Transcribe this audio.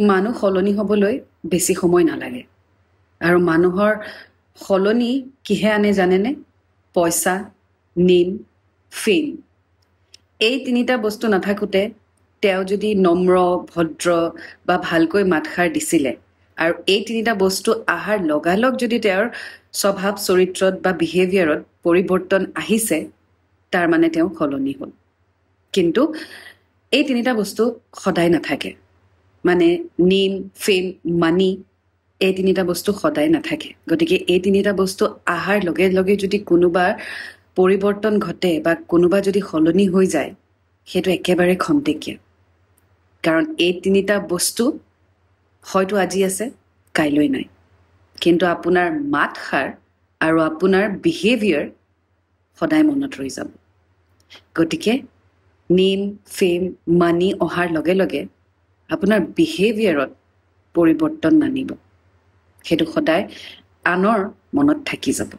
মানুহ সলনি হ'বলৈ বেছি সময় নালাগে আৰু মানুহৰ সলনি কিহে আনে জানেনে? পইচা, নেম, ফেম। এই তিনিটা বস্তু নাথাকোঁতে তেওঁ যদি নম্ৰ, ভদ্ৰ বা ভালকৈ মাতষাৰ দিছিলে আৰু এই তিনিটা বস্তু অহাৰ লগালগ যদি তেওঁৰ স্বভাৱ চৰিত্ৰত বা বিহেভিয়াৰত পৰিৱৰ্তন আহিছে, তাৰ মানে তেওঁ সলনি হ'ল। কিন্তু এই তিনিটা বস্তু সদায় নাথাকে। মানে নেম, ফেম, মানি, এই তিনিটা বস্তু সদায় নাথাকে। গতিকে এই তিনিটা বস্তু অহাৰ লগে লগে যদি কোনোবাৰ পৰিৱৰ্তন ঘটে বা কোনোবা যদি সলনি হৈ যায়, সেইটো একেবাৰে খন্তেকীয়া। কাৰণ এই তিনিটা বস্তু হয়তো আজি আছে, কাইলৈ নাই। কিন্তু আপোনাৰ মাতষাৰ আৰু আপোনাৰ বিহেভিয়াৰ সদায় মনত ৰৈ যাব। গতিকে নেম, ফেম, মানি অহাৰ লগে লগে আপোনাৰ বিহেভিয়াৰত পৰিৱৰ্তন নানিব। সেইটো সদায় আনৰ মনত থাকি যাব।